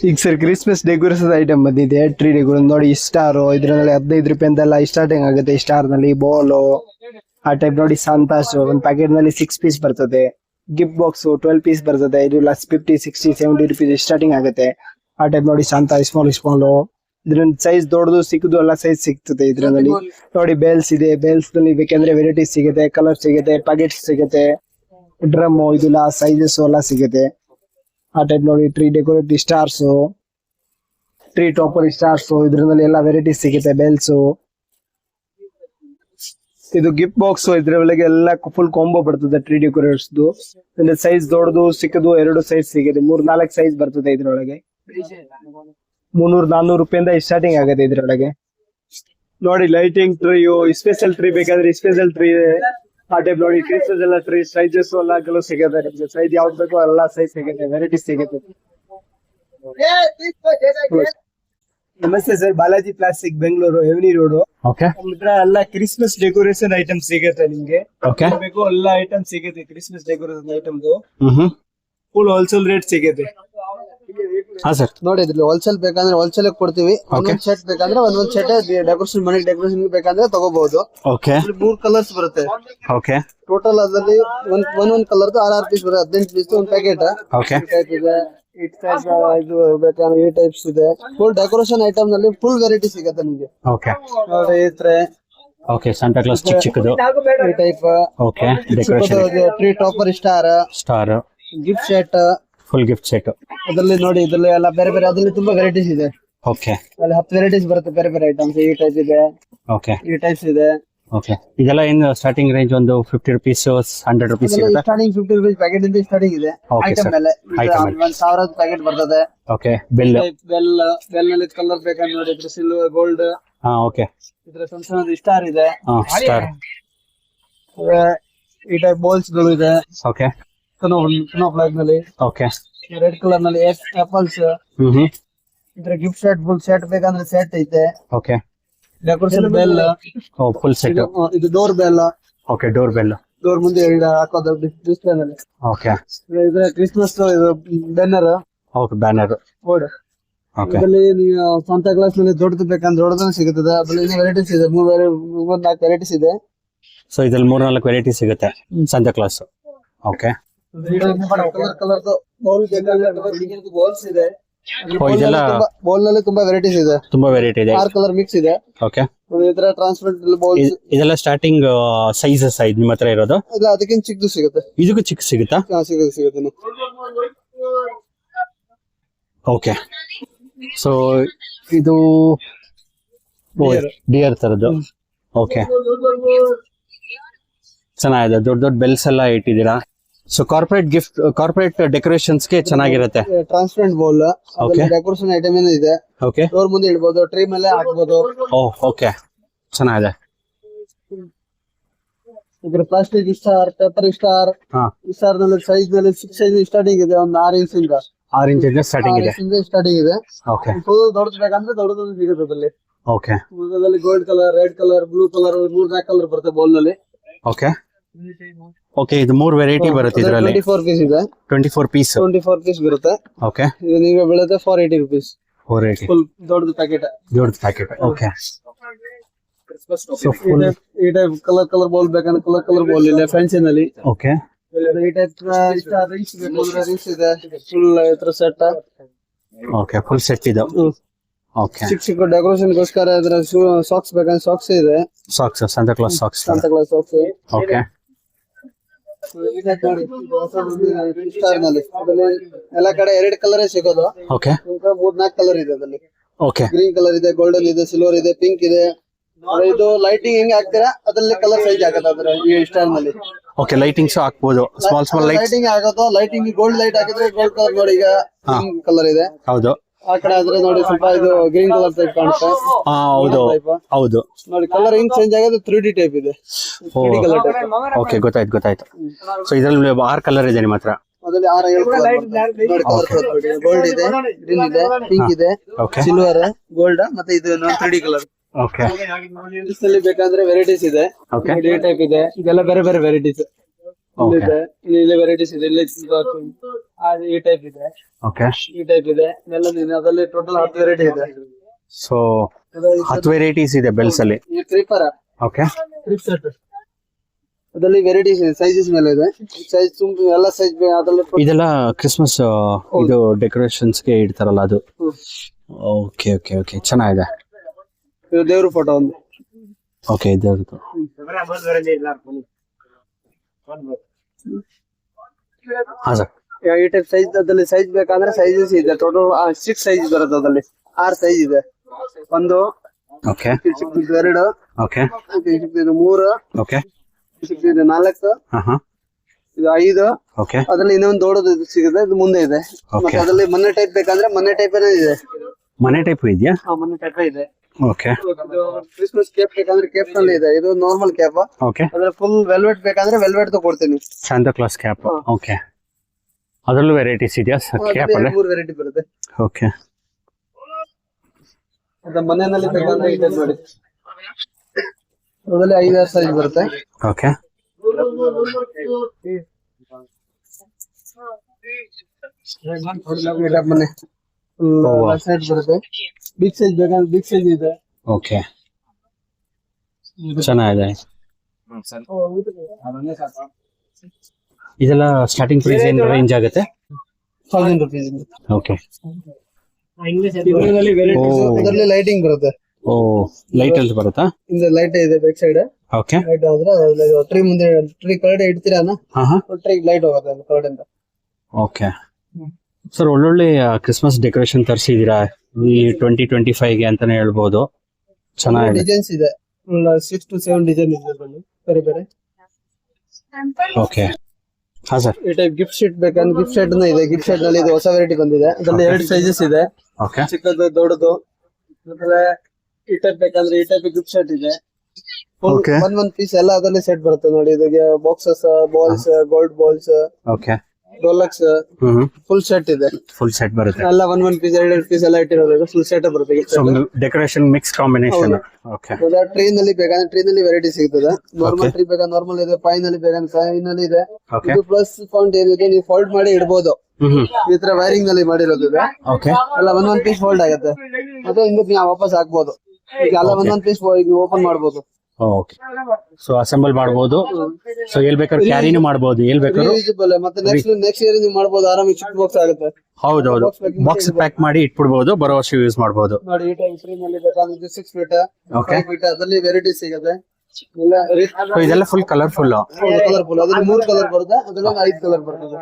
ಈಗ sir Christmas decoration item ಬಂದಿದೆ. Tree decoration ನೋಡಿ, ಸ್ಟಾರ್ ಇದರಲ್ಲಿ 15 ರೂಪಾಯಿಂದೆಲ್ಲ ಸ್ಟಾರ್ಟಿಂಗ್ ಆಗುತ್ತೆ. ಸ್ಟಾರ್ ನಲ್ಲಿ ಬಾಲು ಆ ಟೈಪ್ ನೋಡಿ. ಸಂತಾಸ್ ಒಂದು ಪ್ಯಾಕೆಟ್ ನಲ್ಲಿ 6 ಪೀಸ್ ಬರ್ತದೆ. ಗಿಫ್ಟ್ ಬಾಕ್ಸ್ 12 ಪೀಸ್ ಬರ್ತದೆ. ಇದು 50, 60, 70 ರುಪೀಸ್ ಸ್ಟಾರ್ಟಿಂಗ್ ಆಗುತ್ತೆ. ಆ ಟೈಪ್ ನೋಡಿ. ಸಂತಾ ಸ್ಮಾಲ್ ಇದ್ರಲ್ಲಿ ಸೈಜ್ ದೊಡ್ಡದು ಸಿಕ್ಕದು ಎಲ್ಲ ಸೈಜ್ ಸಿಗ್ತದೆ. ಇದ್ರಲ್ಲಿ ನೋಡಿ ಬೇಲ್ಸ್ ಇದೆ. ಬೇಲ್ಸ್ ನಲ್ಲಿ ಬೇಕಂದ್ರೆ ವೆರೈಟೀಸ್ ಸಿಗುತ್ತೆ, ಕಲರ್ ಸಿಗುತ್ತೆ, ಪ್ಯಾಕೆಟ್ಸ್ ಸಿಗುತ್ತೆ, ಡ್ರಮ್ ಇದೆಲ್ಲ ಸೈಜಸ್ ಎಲ್ಲ ಸಿಗುತ್ತೆ. ಆ ಟೈಪ್ ನೋಡಿ. Tree decorate stars, tree topper stars, ಇದ್ರಲ್ಲಿ ಎಲ್ಲ ವೆರೈಟೀಸ್ ಸಿಗುತ್ತೆ. ಬೇಲ್ಸ್, ಇದು ಗಿಫ್ಟ್ ಬಾಕ್ಸ್. ಇದ್ರ ಒಳಗೆ ಎಲ್ಲ ಫುಲ್ ಕಾಂಬೋ ಬರ್ತದೆ. ಟ್ರೀ ಡೆಕೋರೇಟ್ಸ್ ಸೈಜ್ ದೊಡ್ಡದು ಸಿಕ್ಕದು 2 ಸೈಜ್ ಸಿಗುತ್ತೆ. 3-4 ಸೈಜ್ ಬರ್ತದೆ. ಇದ್ರೊಳಗೆ 300-400 ರೂಪಾಯಿಂದ ಸ್ಟಾರ್ಟಿಂಗ್ ಆಗುತ್ತೆ. ಇದ್ರೊಳಗೆ ನೋಡಿ ಲೈಟಿಂಗ್ ಟ್ರೀ, ಸ್ಪೆಷಲ್ ಟ್ರೀ ಬೇಕಾದ್ರೆ ಸ್ಪೆಷಲ್ ಟ್ರೀ. ಆ ಟೈಪ್ ನೋಡಿ. ಕ್ರಿಸ್ಮಸ್ ಎಲ್ಲ ಟ್ರೀ ಸೈಜಸ್ ಎಲ್ಲ ಕೆಲವು ಸಿಗುತ್ತೆ. ಸೈಜ್ ಯಾವ್ದು ಬೇಕೋ ಎಲ್ಲ ಸೈಜ್ ಸಿಗುತ್ತೆ, ವೆರೈಟೀಸ್ ಸಿಗುತ್ತೆ. ನಮಸ್ತೆ sir, Balaji plastic, Bengaluru, avenue road. ಎಲ್ಲ ಕ್ರಿಸ್ಮಸ್ ಡೆಕೋರೇಷನ್ ಐಟಮ್ ಸಿಗುತ್ತೆ ನಿಮ್ಗೆ. ಬೇಕು ಎಲ್ಲ ಐಟಮ್ ಸಿಗುತ್ತೆ. Christmas decoration item full wholesale rate ಸಿಗುತ್ತೆ. ನೋಡಿ, ಇದ್ರಲ್ಲಿ ಹೋಲ್ಸೇಲ್ ಬೇಕಂದ್ರೆ ಹೋಲ್ಸೇಲ್ ಕೊಡ್ತೀವಿ. ಒಂದೊಂದ್ ಸೆಟ್ ಬೇಕಂದ್ರೆ ಒಂದೊಂದ್ ಸೆಟ್ ಡೆಕೋರೇಷನ್, ಮನೆ ಡೆಕೋರೇಷನ್ ಬೇಕಂದ್ರೆ ತಗೋಬಹುದು. 3 ಕಲರ್ಸ್ ಬರುತ್ತೆ. ಟೋಟಲ್ ಅದರಲ್ಲಿ ಒಂದೊಂದ್ ಕಲರ್ 6 ಪೀಸ್ ಬರುತ್ತೆ. 18 ಪೀಸ್ ಒಂದು ಪ್ಯಾಕೆಟ್. ಇದು ಬೇಕಂದ್ರೆ ಈ ಟೈಪ್ಸ್ ಇದೆ. ಫುಲ್ ಡೆಕೋರೇಷನ್ ಐಟಮ್ ನಲ್ಲಿ ಫುಲ್ ವೆರೈಟಿ ಸಿಗುತ್ತೆ ನಿಮ್ಗೆ. ನೋಡಿ ಸಂತಾ ಕ್ಲಾಸ್ ಚಿಕ್ಕದು ಈ type. Tree topper star gift set, full gift set. ಅದರಲ್ಲಿ ನೋಡಿ, ಇದ್ರಲ್ಲಿ ಎಲ್ಲ ಬೇರೆ ಬೇರೆ, ಅದ್ರಲ್ಲಿ ತುಂಬಾ ವೆರೈಟೀಸ್ ಇದೆ. ಅಲ್ಲಿ 10 ವೆರೈಟೀಸ್ ಬರುತ್ತೆ. ಬೇರೆ ಬೇರೆ ಐಟಮ್ಸ್ ಈ ಟೈಪ್ ಇದೆ, ಈ ಟೈಪ್ಸ್ ಇದೆ. ಇದೆಲ್ಲ ಏನು ಸ್ಟಾರ್ಟಿಂಗ್ ರೇಂಜ್ ಒಂದು 50 ರೂಪೀಸ್ 100 ರೂಪೀಸ್ ಸಿಗುತ್ತೆ. ಸ್ಟಾರ್ಟಿಂಗ್ 50 ರೂಪೀಸ್ ಪ್ಯಾಕೆಟ್ ಇಂದ ಸ್ಟಾರ್ಟಿಂಗ್ ಇದೆ. ಐಟಮ್ ಮೇಲೆ 1000 ಪ್ಯಾಕೆಟ್ ಬರ್ತದೆ. ಬೆಲ್ ನಲ್ಲಿ ಕಲರ್ ಬೇಕಂದ್ರೆ ನೋಡಿ, ಸಿಲ್ವರ್, ಗೋಲ್ಡ್. ಇದ್ರ ಸಣ್ಣ ಸ್ಟಾರ್ ಇದೆ. ಈ ಟೈಪ್ ಬಾಲ್ಸ್ ಗಳು ಇದೆ. ಫ್ಲಾಗ್ ನಲ್ಲಿ ರೆಡ್ ಕಲರ್ ನಲ್ಲಿ ಆಪಲ್ಸ್. ಇದ್ರ ಗಿಫ್ಟ್ ಸೆಟ್, ಫುಲ್ ಸೆಟ್ ಬೇಕಂದ್ರೆ ಸೆಟ್ ಐತೆ. Decoration bell, full set. ಇದು ಡೋರ್ ಬೆಲ್. ಡೋರ್ ಮುಂದೆ ಹಾಕೋದು ಡಿಸ್ಪ್ಲೇ ನಲ್ಲಿ. ಇದ್ರ ಕ್ರಿಸ್ಮಸ್ ಇದು ಬ್ಯಾನರ್. ಬೋರ್ಡ್. ಇದರಲ್ಲಿ ನೀವು ಸಂತಾ ಕ್ಲಾಸ್ ನಲ್ಲಿ ದೊಡ್ಡದು ಬೇಕಂದ್ರೆ ದೊಡ್ಡದನ್ನು ಸಿಗುತ್ತದೆ. ಅದ್ರಲ್ಲಿ ವೆರೈಟೀಸ್ ಇದೆ. 3-4 ವೆರೈಟೀಸ್ ಇದೆ. ಸೊ ಇದ್ರಲ್ಲಿ 3-4 ವೆರೈಟಿ ಸಿಗುತ್ತೆ ಸಂತಾ ಕ್ಲಾಸ್. ಕಲರ್ ಬಾಲ್ಸ್ ಇದೆ. ಬಾಲ್ ನಲ್ಲಿ ತುಂಬಾ ವೆರೈಟೀಸ್ ಇದೆ. 6 ಕಲರ್ ಮಿಕ್ಸ್ ಇದೆ. ಇದರ ಟ್ರಾನ್ಸ್ಪರೆಂಟ್ ಬಾಲ್ಸ್. ಇದೆಲ್ಲ ಸ್ಟಾರ್ಟಿಂಗ್ ಸೈಜಸ್ ನಿಮ್ಮ ಹತ್ರ ಇರೋದು? ಇಲ್ಲ, ಅದಕ್ಕಿಂತ ಚಿಕ್ಕದು ಸಿಗುತ್ತೆ. ಇದಕ್ಕೂ ಚಿಕ್ಕ ಸಿಗುತ್ತಾ? ಸಿಗುತ್ತೆ. ಸೊ ಇದು ಡಿಯರ್ ತರದ್ದು. ಚೆನ್ನಾಗಿದೆ. ದೊಡ್ಡ ದೊಡ್ಡ ಬೆಲ್ಸ್ ಎಲ್ಲ ಇಟ್ಟಿದ್ದೀರಾ. ಸೊ ಕಾರ್ಪೊರೇಟ್ ಡೆಕೋರೇಷನ್ಸ್ ಗೆ ಚೆನ್ನಾಗಿರುತ್ತೆ. ಟ್ರಾನ್ಸ್ಪರೆಂಟ್ ಬೌಲ್, ಡೆಕೋರೇಷನ್ ಐಟಮ್ ಏನೋ ಇದೆ. ಡೋರ್ ಮುಂದೆ ಇಡಬಹುದು, ಟ್ರೀ ಮೇಲೆ ಹಾಕಬಹುದು. ಚೆನ್ನಾಗಿದೆ. ಇದ್ರ plastic star, paper star. Star ನಲ್ಲಿ ಸೈಜ್ ನಲ್ಲಿ 6 ಸೈಜ್ ಸ್ಟಾರ್ಟಿಂಗ್ ಇದೆ. ಒಂದು 6 ಇಂಚ್ ಇಂದ 6 ಇಂಚ್ ಸ್ಟಾರ್ಟಿಂಗ್ ಇದೆ. ಫುಲ್ ದೊಡ್ಡದು ಬೇಕಂದ್ರೆ ದೊಡ್ಡದು ಸಿಗುತ್ತೆ ಅದರಲ್ಲಿ. ಅದರಲ್ಲಿ gold colour, red colour, blue colour, 3-4 colour ಬರುತ್ತೆ ಬೌಲ್ ನಲ್ಲಿ. ಇದು 3 ವೆರೈಟಿ ಬರುತ್ತೆ. ಇದರಲ್ಲಿ 24 ಪೀಸ್ ಇದೆ. 24 ಪೀಸ್ ಬರುತ್ತೆ. ಇದು ನೀವು ಬೀಳುತ್ತೆ 480 ರೂಪೀಸ್. ಫುಲ್ ದೊಡ್ಡದು ಪ್ಯಾಕೆಟ್. ಈ ಟೈಪ್ ಕಲರ್ ಬೌಲ್ ಬೇಕಂದ್ರೆ ಕಲರ್ ಬೌಲ್ ಇಲ್ಲ ಫ್ಯಾನ್ಸಿ ನಲ್ಲಿ. ಈ ಟೈಪ್ ರಿಂಗ್ಸ್ ಬೇಕಂದ್ರೆ ರಿಂಗ್ಸ್ ಇದೆ. Full set. ಫುಲ್ ಸೆಟ್ ಇದೆ. ಚಿಕ್ಕ ಡೆಕೋರೇಷನ್ ಗೋಸ್ಕರ ಇದ್ರ ಸಾಕ್ಸ್ ಬೇಕಂದ್ರೆ ಸಾಕ್ಸ್ ಇದೆ. ಸಂತಾ ಕ್ಲಾಸ್ ಸಾಕ್ಸ್. ಎಲ್ಲ ಕಡೆ 2 ಕಲರ್ ಸಿಗೋದು. 3-4 ಕಲರ್ ಇದೆ ಅದರಲ್ಲಿ. ಗ್ರೀನ್ ಕಲರ್ ಇದೆ, ಗೋಲ್ಡನ್ ಇದೆ, ಸಿಲ್ವರ್ ಇದೆ, ಪಿಂಕ್ ಇದೆ. ಇದು ಲೈಟಿಂಗ್ ಹೆಂಗ್ ಹಾಕ್ತೀರಾ ಅದ್ರಲ್ಲಿ ಕಲರ್ ಸೈಜ್ ಆಗತ್ತೆ. ಅದ್ರ ಈ ಸ್ಟಾರ್ ನಲ್ಲಿ ಲೈಟಿಂಗ್ಸ್ ಹಾಕ್ಬೋದು. ಸ್ಮಾಲ್ ಲೈಟಿಂಗ್ ಆಗೋದು. ಲೈಟಿಂಗ್ ಗೋಲ್ಡ್ ಲೈಟ್ ಹಾಕಿದ್ರೆ ಗೋಲ್ಡ್ ಕಲರ್ ನೋಡಿ. ಈಗ ಕಲರ್ ಇದೆ. ಆ ಕಡೆ ಆದ್ರೆ ನೋಡಿ ಸ್ವಲ್ಪ ಇದು ಗ್ರೀನ್ ಕಲರ್ ಟೈಪ್ ಕಾಣುತ್ತೆ. ನೋಡಿ ಕಲರ್ ಹಿಂಗ್ ಚೇಂಜ್ ಆಗೋದು 3D ಟೈಪ್ ಇದೆ. 3D colour type. ಗೊತ್ತಾಯ್ತು. ಸೊ ಇದ್ರಲ್ಲಿ 6 ಕಲರ್ ಇದೆ ನಿಮ್ಮ ಹತ್ರ? ಅದ್ರಲ್ಲಿ 6-7 ಕಲರ್. ಗೋಲ್ಡ್ ಇದೆ, ಗ್ರೀನ್ ಇದೆ, ಪಿಂಕ್ ಇದೆ, ಸಿಲ್ವರ್, ಗೋಲ್ಡ್, ಮತ್ತೆ ಇದು 3D ಕಲರ್. ಬೇಕಾದ್ರೆ ವೆರೈಟೀಸ್ ಇದೆ. ಟೈಪ್ ಇದೆ. ಇದೆಲ್ಲ ಬೇರೆ ಬೇರೆ ವೆರೈಟೀಸ್ ಇದೆ. ಇಲ್ಲಿ ವೆರೈಟೀಸ್ ಇದೆ. ಈ ಟೈಪ್ ಇದೆ, ಓಕೆ. ಈ ಟೈಪ್ ಇದೆ, ಎಲ್ಲ ನೀನು ಅದರಲ್ಲಿ ಟೋಟಲ್ 10 ವೆರೈಟಿ ಇದೆ. ಸೊ 10 ವೆರೈಟೀಸ್ ಇದೆ ಬೆಲ್ಸ್ ಅಲ್ಲಿ. ಈ ಕ್ರೀಪರ್ ಓಕೆ. ಕ್ರೀಪ್ ಸೆಟ್ ಅದರಲ್ಲಿ ವೆರೈಟೀಸ್ ಇದೆ, ಸೈಜಸ್ ಮೇಲೆ ಇದೆ, ಸೈಜ್ ತುಂಬ ಎಲ್ಲ ಸೈಜ್ ಅದರಲ್ಲಿ. ಇದೆಲ್ಲ ಕ್ರಿಸ್ಮಸ್ ಇದು ಡೆಕೋರೇಷನ್ಸ್ ಗೆ ಇಡ್ತಾರಲ್ಲ ಅದು. ಓಕೆ ಓಕೆ ಓಕೆ, ಚೆನ್ನಾಗಿದೆ. ಇದು ದೇವ್ರ ಫೋಟೋ ಒಂದು. ಓಕೆ, ಇದ್ರದ್ದು. ಹಾ ಸರ್. ಈ ಟೈಪ್ ಸೈಜ್ ಅದರಲ್ಲಿ ಸೈಜ್ ಬೇಕಂದ್ರೆ ಸೈಜಸ್ ಇದೆ, ಟೋಟಲ್ 6 ಸೈಜ್ ಬರುತ್ತೆ ಅದರಲ್ಲಿ. 6 ಸೈಜ್ ಇದೆ. ಒಂದು, ಓಕೆ ಚಿಕ್ಕದು 2, ಓಕೆ ಚಿಕ್ಕದು 3, ಓಕೆ ಚಿಕ್ಕದು 4, ಹಾ ಹಾ ಇದು 5. ಓಕೆ. ಅದ್ರಲ್ಲಿ ಇನ್ನೊಂದು ದೊಡ್ಡದು ಇದು ಸಿಗುತ್ತೆ, ಇದು ಮುಂದೆ ಇದೆ. ಮತ್ತೆ ಅದರಲ್ಲಿ ಮನೆ ಟೈಪ್ ಬೇಕಂದ್ರೆ ಮನೆ ಟೈಪ್ ಇದೆ. ಮನೆ ಟೈಪ್ ಇದೆಯಾ? ಮನೆ ಟೈಪ್ ಇದೆ. ಓಕೆ ಕ್ರಿಸ್ಮಸ್ ಕೇಪ್ ಬೇಕಂದ್ರೆ ಕೇಪ್ ನಲ್ಲಿ ಇದೆ, ಇದು ನಾರ್ಮಲ್ ಕ್ಯಾಪ್. ಓಕೆ. ಅದ್ರ ಫುಲ್ ವೆಲ್ವೆಟ್ ಬೇಕಂದ್ರೆ ವೆಲ್ವೆಟ್ ಕೊಡ್ತೀನಿ. Santa class cap. ಓಕೆ. ಅದರಲ್ಲೂ ವೆರೈಟೀಸ್ ಇದೆಯಾ ಕ್ಯಾಪ್ ಅಲ್ಲಿ? 3 ವೆರೈಟಿ ಬರುತ್ತೆ. ಓಕೆ. ಅದು ಮನೆಯಲ್ಲಿ ಬೇಕಂದ್ರೆ ಇದೆ ನೋಡಿ, ಅದರಲ್ಲಿ 5-6 ಸೈಜ್ ಬರುತ್ತೆ. ಓಕೆ. ಮನೆ ಸೈಜ್ ಬರುತ್ತೆ. ಬಿಗ್ ಸೈಜ್ ಬೇಕಂದ್ರೆ ಬಿಗ್ ಸೈಜ್ ಇದೆ. ಓಕೆ, ಚೆನ್ನಾಗಿದೆ. ಇದೆಲ್ಲ ಸ್ಟಾರ್ಟಿಂಗ್ ಪ್ರೈಸ್ ಏನ್ ರೇಂಜ್ ಆಗುತ್ತೆ? 1000 rupees. ಓಕೆ. ಅದರಲ್ಲಿ ಲೈಟಿಂಗ್ ಬರುತ್ತೆ. ಓ, ಲೈಟ್ ಅಲ್ಲಿ ಬರುತ್ತಾ? ಇಂದ ಲೈಟ್ ಇದೆ ಬ್ಯಾಕ್ ಸೈಡ್. ಓಕೆ. ಲೈಟ್ ಹೋದ್ರೆ ಟ್ರೀ ಮುಂದೆ ಟ್ರೀ ಕಡೆ ಇಡ್ತೀರಾ, ಹಾ ಹಾ, ಟ್ರೀ ಲೈಟ್ ಹೋಗುತ್ತೆ ಕಡೆಯಿಂದ. ಓಕೆ ಸರ್, ಒಳ್ಳೊಳ್ಳೆ ಕ್ರಿಸ್ಮಸ್ ಡೆಕೋರೇಷನ್ ತರಿಸಿದೀರಾ ಈ 2025 ಗೆ ಅಂತಾನೆ ಹೇಳ್ಬೋದು. ಚೆನ್ನಾಗಿದೆ. ಡಿಸೈನ್ಸ್ ಇದೆ, 6 to 7 ಡಿಸೈನ್ ಇದೆ ಅದರಲ್ಲಿ ಬೇರೆ ಬೇರೆ. ಓಕೆ. ಹಾ ಸರ್. ಈ ಟೈಪ್ ಗಿಫ್ಟ್ ಶೀಟ್ ಬೇಕಂದ್ರೆ ಗಿಫ್ಟ್ ಶೀಟ್ ಇದೆ. ಗಿಫ್ಟ್ ಶೀಟ್ ನಲ್ಲಿ ಇದು ಹೊಸ ವೆರೈಟಿ ಬಂದಿದೆ. ಅದರಲ್ಲಿ 2 ಸೈಜಸ್ ಇದೆ, ಓಕೆ. ಚಿಕ್ಕದು ದೊಡ್ಡದು. ಆಮೇಲೆ ಈ ಟೈಪ್ ಬೇಕಂದ್ರೆ ಈ ಟೈಪ್ ಗಿಫ್ಟ್ ಶೀಟ್ ಇದೆ. Okay. ಒಂದ್ ಪೀಸ್ ಎಲ್ಲ ಅದರಲ್ಲಿ ಸೆಟ್ ಬರುತ್ತೆ ನೋಡಿ. ಇದಕ್ಕೆ boxes, balls, gold balls, okay. ರೋಲಕ್ಸ್, ಫುಲ್ ಸೆಟ್ ಇದೆ. ಫುಲ್ ಸೆಟ್ ಬರುತ್ತೆ ಎಲ್ಲ ಒಂದ್ ಪೀಸ್ 2 ಪೀಸ್ ಎಲ್ಲ ಇಟ್ಟಿರೋದು ಫುಲ್ ಸೆಟ್ ಬರುತ್ತೆ. Decoration mix combination. Okay. Tree ನಲ್ಲಿ ಬೇಕಂದ್ರೆ ಟ್ರೀ ನಲ್ಲಿ ವೆರೈಟಿ ಸಿಗ್ತದೆ. ನಾರ್ಮಲ್ ಟ್ರೀ ಬೇಕಂದ್ರೆ ನಾರ್ಮಲ್ ಇದೆ, ಪೈ ನಲ್ಲಿ ಬೇಕಂದ್ರೆ ಪೈ ನಲ್ಲಿ ಇದೆ. ಓಕೆ. ಇದು ಪ್ಲಸ್ ಪಾಯಿಂಟ್ ಏನಿದೆ, ನೀವು ಫೋಲ್ಡ್ ಮಾಡಿ ಇಡಬಹುದು. ಈ ತರ ವೈರಿಂಗ್ ನಲ್ಲಿ ಮಾಡಿರೋದು ಇದೆ. ಓಕೆ. ಎಲ್ಲ ಒಂದೊಂದ್ ಪೀಸ್ ಫೋಲ್ಡ್ ಆಗುತ್ತೆ, ಮತ್ತೆ ಹಿಂದಕ್ಕೆ ನೀವು ವಾಪಸ್ ಹಾಕ್ಬೋದು. ಈಗ ಎಲ್ಲ ಒಂದೊಂದ್ ಪೀಸ್ ಓಪನ್ ಮಾಡ್ಬೋದು. ಓಕೆ. ಸೊ ಅಸೆಂಬಲ್ ಮಾಡಬಹುದು. ಸೊ ಎಲ್ ಬೇಕಾದ್ರೆ ಕ್ಯಾರಿನೂ ಮಾಡಬಹುದು, ಎಲ್ ಬೇಕಾದ್ರೂ. Reusable. ಮತ್ತೆ ನೆಕ್ಸ್ಟ್ ಇಯರ್ ನೀವು ಮಾಡ್ಬೋದು ಆರಾಮಾಗಿ. ಚಿಕ್ಕ ಬಾಕ್ಸ್ ಆಗುತ್ತೆ. ಹೌದೌದು, ಬಾಕ್ಸ್ ಪ್ಯಾಕ್ ಮಾಡಿ ಇಟ್ಬಿಡ್ಬೋದು, ಬರೋ ವರ್ಷ ಯೂಸ್ ಮಾಡಬಹುದು. ನೋಡಿ ಈ ಟೈಪ್ ಟ್ರೀ ನಲ್ಲಿ ಬೇಕಂದ್ರೆ 6 ಫೀಟ್, Okay. 5 ಫೀಟ್ ಅದರಲ್ಲಿ ವೆರೈಟಿ ಸಿಗುತ್ತೆ. ಸೊ ಇದೆಲ್ಲ ಫುಲ್ ಕಲರ್ಫುಲ್. ಕಲರ್ಫುಲ್ ಅದ್ರಲ್ಲಿ 3 ಕಲರ್ ಬರುತ್ತೆ, ಅದ್ರಲ್ಲಿ 5 ಕಲರ್ ಬರ್ತದೆ.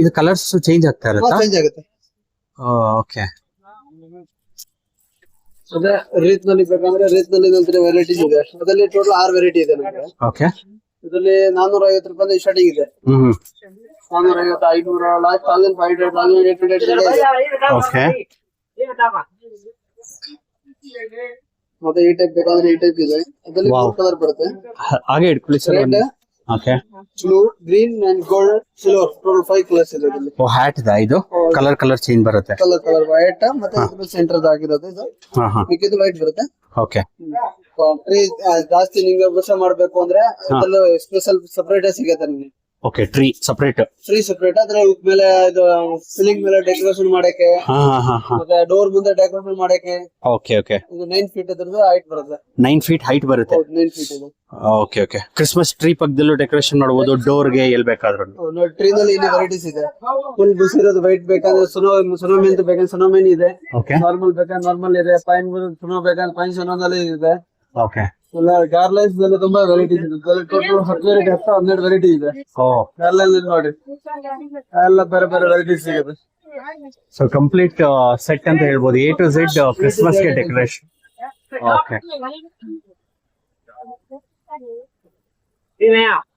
ಇದು ಕಲರ್ಸ್ ಚೇಂಜ್ ಆಗ್ತಾ ಇರುತ್ತಾ? ಚೇಂಜ್ ಆಗುತ್ತೆ. ಓಕೆ. ಅದೇ ರೀತ್ ನಲ್ಲಿ ಬೇಕಂದ್ರೆ ರೀತ್ ನಲ್ಲಿ ನಂತರ ವೆರೈಟೀಸ್ ಇದೆ. ಅದರಲ್ಲಿ ಟೋಟಲ್ 6 ವೆರೈಟಿ ಇದೆ ನಮಗೆ. ಓಕೆ. ಇದರಲ್ಲಿ 450 ರೂಪಾಯಿ ಸ್ಟಾರ್ಟಿಂಗ್ ಇದೆ. 450, 500, ಲಾಸ್ಟ್ 1500, 1800. ಓಕೆ. ಮತ್ತೆ ಈ ಟೈಪ್ ಬೇಕಂದ್ರೆ ಈ ಟೈಪ್ ಇದೆ. ಅದರಲ್ಲಿ Wow. 4 ಕಲರ್ ಬರುತ್ತೆ. ಹಾಗೆ ಇಟ್ಕೊಳ್ಳಿ sir. Red, okay. Blue, green and gold, silver, total 5 colours ಇದೆ ಇದರಲ್ಲಿ. ಓ, ಹ್ಯಾಟ್ ಇದೆ ಇದು. ಕಲರ್ ಚೇಂಜ್ ಬರುತ್ತೆ. ಕಲರ್ ವೈಟ್ ಮತ್ತೆ ಸೆಂಟರ್ ಆಗಿರೋದು ಇದು. ಹಾ ಹಾ. ಮಿಕ್ಕಿದ್ದು ವೈಟ್ ಬರುತ್ತೆ. ಓಕೆ. ಟ್ರೀ ಜಾಸ್ತಿ ನಿಮ್ಗೆ ವರ್ಷ ಮಾಡ್ಬೇಕು ಅಂದ್ರೆ ಅದೆಲ್ಲ ಸ್ಪೆಷಲ್ ಸಪರೇಟ್ ಸಿಗುತ್ತೆ ನಿಮ್ಗೆ. Okay. Tree separate. Tree separate. ಅದ್ರ ಮೇಲೆ ಇದು ಸೀಲಿಂಗ್ ಮೇಲೆ ಡೆಕೋರೇಷನ್ ಮಾಡಕ್ಕೆ, ಹಾ ಹಾ ಹಾ. ಮತ್ತೆ ಡೋರ್ ಮುಂದೆ ಡೆಕೋರೇಷನ್ ಮಾಡಕ್ಕೆ. Okay okay. ಇದು 9 ಫೀಟ್ ಅದ್ರದ್ದು ಹೈಟ್ ಬರುತ್ತೆ. 9 ಫೀಟ್ ಹೈಟ್ ಬರುತ್ತೆ. 9 ಫೀಟ್ ಇದು. Okay okay. ಕ್ರಿಸ್ಮಸ್ ಟ್ರೀ ಪಕ್ಕದಲ್ಲೂ ಡೆಕೋರೇಷನ್ ಮಾಡಬಹುದು, ಡೋರ್ಗೆ ಎಲ್ ಬೇಕಾದ್ರೂ. ನೋಡಿ ಟ್ರೀ ನಲ್ಲಿ ಇಲ್ಲಿ ವೆರೈಟೀಸ್ ಇದೆ. ಫುಲ್ ಬಿಸಿ ಇರೋದು ವೈಟ್ ಬೇಕಂದ್ರೆ ಸುನೋಮೆನ್ ಬೇಕಂದ್ರೆ ಸುನೋಮೆನ್ ಇದೆ. ಓಕೆ. ನಾರ್ಮಲ್ ಬೇಕಂದ್ರೆ ನಾರ್ಮಲ್ ಇದೆ. ಪೈನ್ ಸುನೋ ಬೇಕಂದ್ರೆ ಪೈನ್ ಸುನೋನಲ್ಲಿ ಇದೆ. ಓಕೆ. ಗಾರ್ಲೈನ್ಸ್ ನಲ್ಲಿ ತುಂಬಾ ವೆರೈಟೀಸ್ ಇದೆ. ಟೋಟಲ್ 10 ವೆರೈಟಿ, 12 ವೆರೈಟಿ ಇದೆ. ಓ. ಗಾರ್ಲೈನ್ಸ್ ನೋಡಿ ಎಲ್ಲ ಬೇರೆ ಬೇರೆ ವೆರೈಟೀಸ್ ಸಿಗುತ್ತೆ. ಸೊ ಕಂಪ್ಲೀಟ್ ಸೆಟ್ ಅಂತ ಹೇಳ್ಬೋದು, A to Z ಕ್ರಿಸ್ಮಸ್ ಗೆ ಡೆಕೋರೇಷನ್. ಓಕೆ.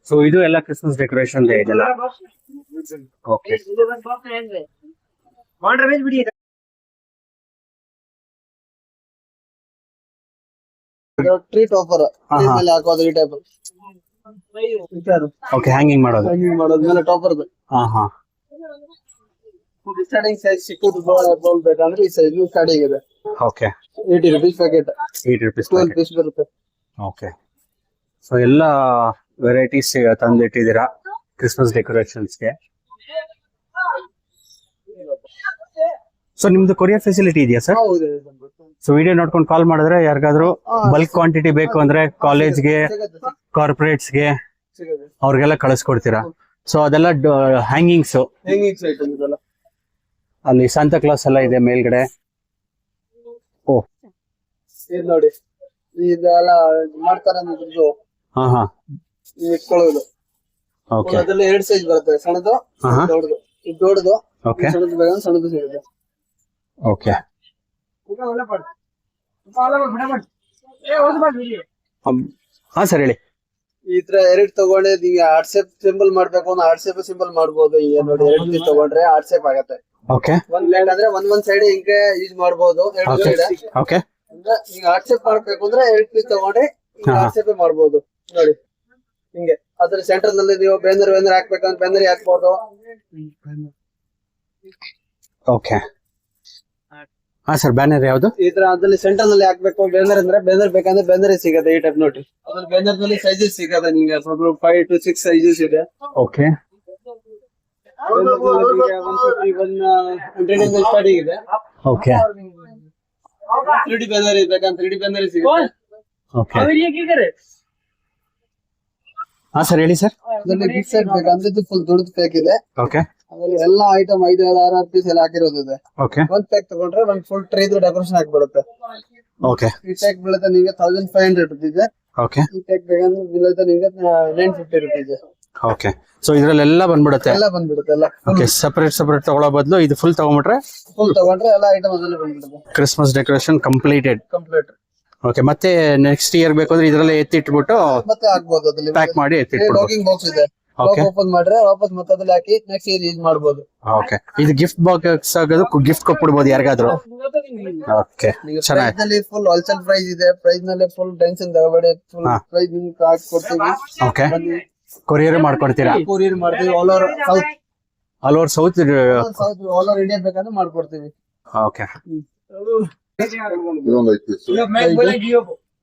ಸೊ ಇದು ಎಲ್ಲ ಕ್ರಿಸ್ಮಸ್ ಡೆಕೋರೇಷನ್ ಇದೆಲ್ಲ. ಓಕೆ. ಟ್ರೀ ಟಾಪರ್ ಮೇಲೆ ಹಾಕೋದು ಈ ಟೈಪ್. ಓಕೆ. ಹ್ಯಾಂಗಿಂಗ್ ಮಾಡೋದು. ಮಾಡೋದ್ ಮೇಲೆ ಟಾಪರ್. ಹಾ ಹಾ. ಸ್ಟಾರ್ಟಿಂಗ್ ಸೈಜ್ ಚಿಕ್ಕದು ಬಾಲ್ ಬೇಕಂದ್ರೆ ಈ ಸೈಜ್ ಸ್ಟಾರ್ಟಿಂಗ್ ಇದೆ. Okay. 80 rupees packet. 8 rupees 12 piece ಬರುತ್ತೆ. ಓಕೆ. ಸೊ ಎಲ್ಲ ವೆರೈಟೀಸ್ ತಂದಿಟ್ಟಿದ್ದೀರಾ ಕ್ರಿಸ್ಮಸ್ ಡೆಕೋರೇಷನ್ಸ್ಗೆ. ಸೊ ನಿಮ್ದು ಕೊರಿಯರ್ ಫೆಸಿಲಿಟಿ ಇದೆಯಾ ಸರ್? ಹೌದು. ಸೊ ವಿಡಿಯೋ ನೋಡ್ಕೊಂಡು ಕಾಲ್ ಮಾಡಿದ್ರೆ ಯಾರಿಗಾದ್ರೂ ಬಲ್ಕ್ ಕ್ವಾಂಟಿಟಿ ಬೇಕು ಅಂದ್ರೆ ಕಾಲೇಜ್ಗೆ, ಕಾರ್ಪೊರೇಟ್ಸ್ಗೆ ಸಿಗುತ್ತೆ. ಅವ್ರಿಗೆಲ್ಲ ಕಳಿಸ್ಕೊಡ್ತೀರಾ? ಸೊ ಅದೆಲ್ಲ ಹ್ಯಾಂಗಿಂಗ್ಸ್, ಹೆಂಗಿಂಗ್ಸ್ ಐಟಮ್ ಇದೆಲ್ಲ. ಅಲ್ಲಿ ಸಾಂತಾ ಕ್ಲಾಸ್ ಎಲ್ಲ ಇದೆ ಮೇಲ್ಗಡೆ. ಓ ಇದು ನೋಡಿ, ಇದೆಲ್ಲ ಮಾಡ್ತಾರೆ ಅನ್ನೋದು ಹಾ ಇಟ್ಕೊಳ್ಳೋದು. ಓಕೆ ಅದರಲ್ಲಿ 2 ಸೈಜ್ ಬರುತ್ತೆ, ಸಣ್ಣದು ದೊಡ್ಡದು. ಇದು ದೊಡ್ಡದು, ಓಕೆ ಸಣ್ಣದು ಬೇಕಾದ್ರೆ ಸಣ್ಣದು ಸಿಗುತ್ತೆ. ಓಕೆ ಹಾ ಸರ್ ಹೇಳಿ. ಈ ತರ 2 ತಗೊಂಡೆ ಈಗ ಹಾರ್ಟ್ ಶೇಪ್ ಸಿಂಬಲ್ ಮಾಡ್ಬೇಕು ಅಂದ್ರೆ ಹಾರ್ಟ್ ಶೇಪ್ ಸಿಂಬಲ್ ಮಾಡ್ಬೋದು. ಈಗ ನೋಡಿ 2 ಪೀಸ್ ತಗೊಂಡ್ರೆ ಹಾರ್ಟ್ ಶೇಪ್ ಆಗತ್ತೆ. ಓಕೆ ಒಂದ್ ಬೇಕಾದ್ರೆ ಒಂದ್ ಸೈಡ್ ಹಿಂಗೆ ಯೂಸ್ ಮಾಡ್ಬೋದು. 2 ಸೈಡ್ ಓಕೆ ಅಂದ್ರೆ ಈಗ ಹಾರ್ಟ್ ಶೇಪ್ ಮಾಡ್ಬೇಕು ಅಂದ್ರೆ 2 ಪೀಸ್ ತಗೊಂಡ್ರೆ ಹಾರ್ಟ್ ಶೇಪ್ ಮಾಡ್ಬೋದು. ನೋಡಿ ಹಿಂಗೆ ಅದ್ರ ಸೆಂಟರ್ ನಲ್ಲಿ ನೀವು ಬೇಂದ್ರ ಹಾಕ್ಬೇಕಂದ್ರೆ ಬೇಂದ್ರ ಹಾಕ್ಬೋದು. ಓಕೆ ಹಾ ಸರ್, ಬ್ಯಾನರ್ ಯಾವ್ದು? ಈ ತರ ಅದ್ರಲ್ಲಿ ಸೆಂಟರ್ ನಲ್ಲಿ ಹಾಕ್ಬೇಕು ಬೇಂದ್ರ ಅಂದ್ರೆ ಬೇಂದ್ರ ಬೇಕಂದ್ರೆ ಬೇಂದ್ರ ಸಿಗತ್ತೆ. ಈ ಟೈಪ್ ನೋಡಿ, ಅದ್ರಲ್ಲಿ ಬೇಂದ್ರ ನಲ್ಲಿ ಸೈಜಸ್ ಸಿಗತ್ತೆ ನಿಮ್ಗೆ. 5 to 6 ಸೈಜಸ್ ಇದೆ. ಓಕೆ 150 ಸ್ಟಾರ್ಟಿಂಗ್ ಇದೆ. ಓಕೆ 3D ಬೇಂದ್ರ ಬೇಕಂದ್ರೆ 3D ಬೇಂದ್ರ ಸಿಗುತ್ತೆ. ಓಕೆ ಹಾ ಸರ್ ಹೇಳಿ ಸರ್. ಅದ್ರಲ್ಲಿ ಬಿಗ್ ಸೈಡ್ ಬೇಕಂದ್ರೆ ಇದು ಫುಲ್ ದೊಡ್ಡದು ಪ್ಯಾಕ್ ಇದೆ. ಓಕೆ ಅದ್ರಲ್ಲಿ ಎಲ್ಲಾ ಐಟಮ್ 5-6 ಪೀಸ್ ಎಲ್ಲ ಹಾಕಿರೋದಿದೆ. ಓಕೆ ಒಂದ್ ಪ್ಯಾಕ್ ತಗೊಂಡ್ರೆ ಒಂದ್ ಫುಲ್ ಟ್ರೇ ಡೆಕೋರೇಷನ್ ಹಾಕ್ಬಿಡುತ್ತೆ. ಓಕೆ ಈ ಪ್ಯಾಕ್ ಬೀಳುತ್ತೆ ನಿಮ್ಗೆ 1500 rupees. ಓಕೆ ಈ ಪ್ಯಾಕ್ ಬೇಕಂದ್ರೆ ಬೀಳುತ್ತೆ ನಿಮ್ಗೆ 950 rupees. ಓಕೆ ಸೊ ಇದ್ರಲ್ಲೆಲ್ಲ ಬಂದ್ಬಿಡುತ್ತೆ. ಎಲ್ಲ ಬಂದ್ಬಿಡುತ್ತೆ. ಎಲ್ಲ ಓಕೆ ಸಪರೇಟ್ ತಗೊಳ್ಳೋ ಬದಲು ಇದು ಫುಲ್ ತಗೊಂಡ್ಬಿಟ್ರೆ ಫುಲ್ ತಗೊಂಡ್ರೆ ಎಲ್ಲ ಐಟಮ್ ಅದ್ರಲ್ಲಿ ಬಂದ್ಬಿಡುತ್ತೆ. Christmas decoration completed. Complete. Okay ಮತ್ತೆ ನೆಕ್ಸ್ಟ್ ಇಯರ್ ಬೇಕಂದ್ರೆ ಇದ್ರಲ್ಲೇ ಎತ್ತಿಟ್ಬಿಟ್ಟು ಮತ್ತೆ ಹಾಕ್ಬೋದು. ಅದ್ರಲ್ಲಿ ಪ್ಯಾಕ್ ಮಾಡಿ ಎತ್ತಿಟ್ಬಿಟ್ಟು. ಲಾಕಿಂಗ್ ಬಾಕ್ಸ್ ಇದೆ. ಓಕೆ ಓಪನ್ ಮಾಡ್ರೆ ವಾಪಸ್ ಮತ್ತೆ ಅದ್ರಲ್ಲಿ ಹಾಕಿ ನೆಕ್ಸ್ಟ್ ಇಯರ್ ಯೂಸ್ ಮಾಡ್ಬೋದು. ಓಕೆ ಇದು ಗಿಫ್ಟ್ ಬಾಕ್ಸ್ ಆಗೋದು, ಗಿಫ್ಟ್ ಕೊಟ್ಬಿಡ್ಬೋದು ಯಾರಿಗಾದ್ರು. ಓಕೆ ಚೆನ್ನಾಗಿ. ಪ್ರೈಸ್ ನಲ್ಲಿ ಫುಲ್ ಹೋಲ್ಸೇಲ್ ಪ್ರೈಸ್ ಇದೆ. ಪ್ರೈಸ್ ನಲ್ಲಿ ಫುಲ್ ಟೆನ್ಷನ್ ತಗೋಬೇಡಿ. ಫುಲ್ ಪ್ರೈಸ್ ನಿಮ್ಗೆ ಹಾಕಿ ಕೊಡ್ತೀವಿ. ಓಕೆ ಕೊರಿಯರ್ ಮಾಡ್ಕೊಡ್ತೀರಾ? ಕೊರಿಯರ್ ಮಾಡ್ತೀವಿ. All over south, all over south all over India ಬೇಕಂದ್ರೆ ಮಾಡ್ಕೊಡ್ತೀವಿ. ಓಕೆ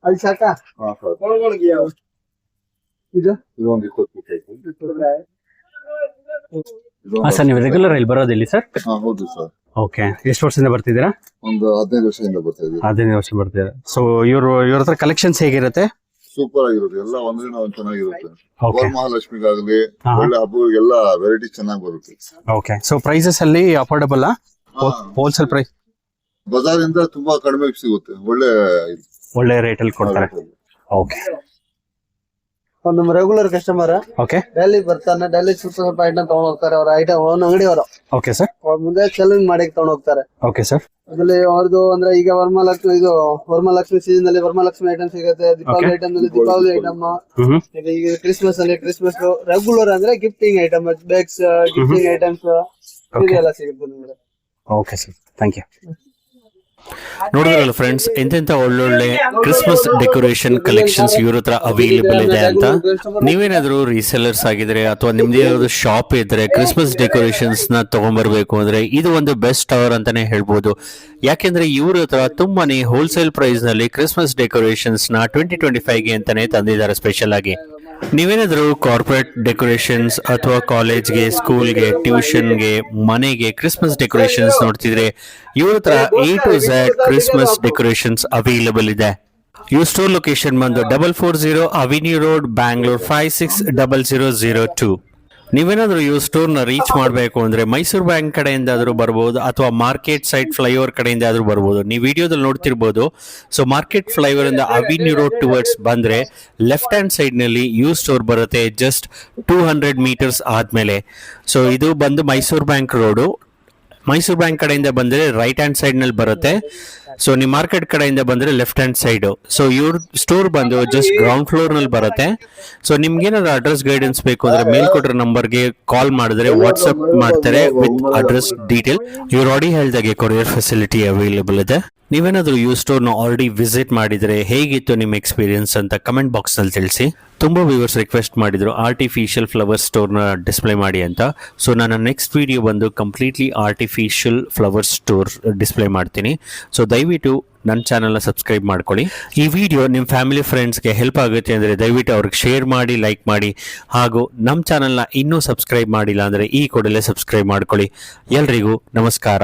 ಅಲ್ಲಿ ಸಾಕಾ ಇದು ಹಾ ಸರ್, ನೀವು ರೆಗ್ಯುಲರ್ ಇಲ್ಲಿ ಬರೋದಿಲ್ಲ ಸರ್? ಹೌದು ಸರ್. ಓಕೆ ಎಷ್ಟು ವರ್ಷದಿಂದ ಬರ್ತಿದ್ದೀರಾ? ಒಂದು 15 ವರ್ಷದಿಂದ ಬರ್ತಾ ಇದ್ದೀವಿ. 15 ವರ್ಷ ಬರ್ತೀರಾ. ಸೊ ಇವ್ರ ಹತ್ರ ಕಲೆಕ್ಷನ್ಸ್ ಹೇಗಿರುತ್ತೆ? ಸೂಪರ್ ಆಗಿರುತ್ತೆ. ಎಲ್ಲ ಒಂದ್ರಿಂದ ಒಂದ್ ಚೆನ್ನಾಗಿರುತ್ತೆ. ಓಕೆ ವರಮಹಾಲಕ್ಷ್ಮಿಗಾಗಲಿ ಒಳ್ಳೆ ಹಬ್ಬಗಳಿಗೆಲ್ಲ ವೆರೈಟಿ ಚೆನ್ನಾಗಿ ಬರುತ್ತೆ. ಓಕೆ ಸೊ ಪ್ರೈಸಸ್ ಅಲ್ಲಿ ಅಫೋರ್ಡಬಲ್, ಹೋಲ್ಸೇಲ್ ಪ್ರೈಸ್ ಬಜಾರ್ ಇಂದ ತುಂಬಾ ಕಡಿಮೆ ಸಿಗುತ್ತೆ. ಒಳ್ಳೆ ರೇಟ್ ಅಲ್ಲಿ ಕೊಡ್ತಾರೆ. ಓಕೆ ನಮ್ಮ ರೆಗ್ಯುಲರ್ ಕಸ್ಟಮರ್ ಓಕೆ ಡೈಲಿ ಬರ್ತಾನೆ. ಡೈಲಿ ಸ್ವಲ್ಪ ಐಟಮ್ ತಗೊಂಡ್ ಹೋಗ್ತಾರೆ. ಅವ್ರ ಐಟಮ್ ಅವನ ಅಂಗಡಿಯವರು ಓಕೆ ಸರ್. ಅವ್ರ ಮುಂದೆ ಸೆಲ್ಲಿಂಗ್ ಮಾಡಿ ತಗೊಂಡ್ ಹೋಗ್ತಾರೆ. Okay sir. ಅದ್ರಲ್ಲಿ ಅವ್ರದ್ದು ಅಂದ್ರೆ ಈಗ ವರಮಹಾಲಕ್ಷ್ಮಿ ಸೀಸನ್ ನಲ್ಲಿ ವರಮಹಾಲಕ್ಷ್ಮಿ ಐಟಮ್ ಸಿಗುತ್ತೆ. ದೀಪಾವಳಿ ಐಟಮ್ ನಲ್ಲಿ ದೀಪಾವಳಿ ಐಟಮ್. ಈಗ ಕ್ರಿಸ್ಮಸ್ ಅಲ್ಲಿ ಕ್ರಿಸ್ಮಸ್. ರೆಗ್ಯುಲರ್ ಅಂದ್ರೆ gifting item, bakes, gifting items ಇದೆಲ್ಲ ಸಿಗುತ್ತೆ ನಿಮ್ಗೆ. Okay sir, thank you. ನೋಡಿದ್ರಲ್ಲ ಫ್ರೆಂಡ್ಸ್, ಎಂತೆಂತ ಒಳ್ಳೊಳ್ಳೆ ಕ್ರಿಸ್ಮಸ್ ಡೆಕೋರೇಷನ್ ಕಲೆಕ್ಷನ್ಸ್ ಇವ್ರ ಹತ್ರ ಅವೈಲೇಬಲ್ ಇದೆ ಅಂತ. ನೀವೇನಾದ್ರೂ ರೀಸೆಲರ್ಸ್ ಆಗಿದ್ರೆ ಅಥವಾ ನಿಮ್ದೇ ಯಾವ್ದು ಶಾಪ್ ಇದ್ರೆ ಕ್ರಿಸ್ಮಸ್ ಡೆಕೋರೇಷನ್ಸ್ ನ ತಗೊಂಡ್ಬರ್ಬೇಕು ಅಂದ್ರೆ ಇದು ಒಂದು ಬೆಸ್ಟ್ ಅವರ್ ಅಂತಾನೆ ಹೇಳ್ಬೋದು. ಯಾಕೆಂದ್ರೆ ಇವ್ರ ಹತ್ರ ತುಂಬಾನೇ ಹೋಲ್ಸೇಲ್ ಪ್ರೈಸ್ ನಲ್ಲಿ ಕ್ರಿಸ್ಮಸ್ ಡೆಕೋರೇಷನ್ಸ್ ನ 2025 ಅಂತಾನೆ ತಂದಿದ್ದಾರೆ ಸ್ಪೆಷಲ್ ಆಗಿ. ನೀವೇನಾದ್ರೂ ಕಾರ್ಪೊರೇಟ್ ಡೆಕೋರೇಷನ್ಸ್ ಅಥವಾ ಕಾಲೇಜ್ಗೆ, ಸ್ಕೂಲ್ಗೆ, ಟ್ಯೂಷನ್ಗೆ, ಮನೆಗೆ ಕ್ರಿಸ್ಮಸ್ ಡೆಕೋರೇಷನ್ಸ್ ನೋಡ್ತಿದ್ರೆ ಇವ್ರ ಹತ್ರ A to Z Christmas decorations available ಇದೆ. ಇವ್ರ ಸ್ಟೋರ್ ಲೊಕೇಶನ್ ಬಂದು 440 ಅವಿನ್ಯೂ ರೋಡ್, ಬ್ಯಾಂಗ್ಳೂರ್ 560002. ನೀವೇನಾದ್ರೂ ಇವ್ರ ಸ್ಟೋರ್ ನ ರೀಚ್ ಮಾಡಬೇಕು ಅಂದ್ರೆ ಮೈಸೂರು ಬ್ಯಾಂಕ್ ಕಡೆಯಿಂದ ಆದ್ರೂ ಬರ್ಬೋದು ಅಥವಾ ಮಾರ್ಕೆಟ್ ಸೈಡ್ ಫ್ಲೈಓವರ್ ಕಡೆಯಿಂದ ಆದ್ರೂ ಬರ್ಬೋದು. ನೀವು ವಿಡಿಯೋದಲ್ಲಿ ನೋಡ್ತಿರ್ಬೋದು. ಸೊ ಮಾರ್ಕೆಟ್ ಫ್ಲೈಓವರ್ ಇಂದ ಅವಿನ್ಯೂ ರೋಡ್ ಟುವರ್ಡ್ಸ್ ಬಂದ್ರೆ ಲೆಫ್ಟ್ ಹ್ಯಾಂಡ್ ಸೈಡ್ ನಲ್ಲಿ ಯು ಸ್ಟೋರ್ ಬರುತ್ತೆ. ಜಸ್ಟ್ 200 meters ಆದ್ಮೇಲೆ. ಸೊ ಇದು ಬಂದು Mysuru bank road. Mysuru bank ಕಡೆಯಿಂದ ಬಂದ್ರೆ ರೈಟ್ ಹ್ಯಾಂಡ್ ಸೈಡ್ ನಲ್ಲಿ ಬರುತ್ತೆ. ಸೊ ನೀವು ಮಾರ್ಕೆಟ್ ಕಡೆಯಿಂದ ಬಂದ್ರೆ ಲೆಫ್ಟ್ ಹ್ಯಾಂಡ್ ಸೈಡ್. ಸೊ ಇವ್ರ ಸ್ಟೋರ್ ಬಂದು ಜಸ್ಟ್ ಗ್ರೌಂಡ್ ಫ್ಲೋರ್ ನಲ್ಲಿ ಬರುತ್ತೆ. ಸೊ ನಿಮ್ಗೆ ಏನಾದ್ರು ಅಡ್ರೆಸ್ ಗೈಡೆನ್ಸ್ ಬೇಕು ಅಂದ್ರೆ ಮೇಲ್ ಕೊಟ್ಟಿರೋ ನಂಬರ್ಗೆ ಕಾಲ್ ಮಾಡಿದ್ರೆ ವಾಟ್ಸ್ಆಪ್ ಮಾಡ್ತಾರೆ ವಿತ್ ಅಡ್ರೆಸ್ ಡೀಟೇಲ್. ಇವ್ರು ಆಲ್ರೆಡಿ ಹೇಳ್ದಾಗೆ ಕೊರಿಯರ್ ಫೆಸಿಲಿಟಿ ಅವೈಲೇಬಲ್ ಇದೆ. ನೀವೇನಾದ್ರೂ ಈ ಸ್ಟೋರ್ ನ ಆಲ್ರೆಡಿ ವಿಸಿಟ್ ಮಾಡಿದ್ರೆ ಹೇಗಿತ್ತು ನಿಮ್ಮ ಎಕ್ಸ್ಪೀರಿಯನ್ಸ್ ಅಂತ ಕಮೆಂಟ್ ಬಾಕ್ಸ್ ನಲ್ಲಿ ತಿಳಿಸಿ. ತುಂಬಾ ವ್ಯೂವರ್ಸ್ ರಿಕ್ವೆಸ್ಟ್ ಮಾಡಿದ್ರು ಆರ್ಟಿಫಿಷಿಯಲ್ ಫ್ಲವರ್ ಸ್ಟೋರ್ ನ ಡಿಸ್ಪ್ಲೇ ಮಾಡಿ ಅಂತ. ಸೊ ನನ್ನ ನೆಕ್ಸ್ಟ್ ವಿಡಿಯೋ ಬಂದು completely artificial flower store display ಮಾಡ್ತೀನಿ. ಸೊ ದಯವಿಟ್ಟು ನನ್ನ ಚಾನಲ್ನ ಸಬ್ಸ್ಕ್ರೈಬ್ ಮಾಡ್ಕೊಳ್ಳಿ. ಈ ವಿಡಿಯೋ ನಿಮ್ಮ ಫ್ಯಾಮಿಲಿ ಫ್ರೆಂಡ್ಸ್ಗೆ ಹೆಲ್ಪ್ ಆಗುತ್ತೆ ಅಂದರೆ ದಯವಿಟ್ಟು ಅವ್ರಿಗೆ ಶೇರ್ ಮಾಡಿ, ಲೈಕ್ ಮಾಡಿ. ಹಾಗೂ ನಮ್ಮ ಚಾನಲ್ನ ಇನ್ನೂ ಸಬ್ಸ್ಕ್ರೈಬ್ ಮಾಡಿಲ್ಲ ಅಂದರೆ ಈ ಕೂಡಲೇ ಸಬ್ಸ್ಕ್ರೈಬ್ ಮಾಡ್ಕೊಳ್ಳಿ. ಎಲ್ರಿಗೂ ನಮಸ್ಕಾರ.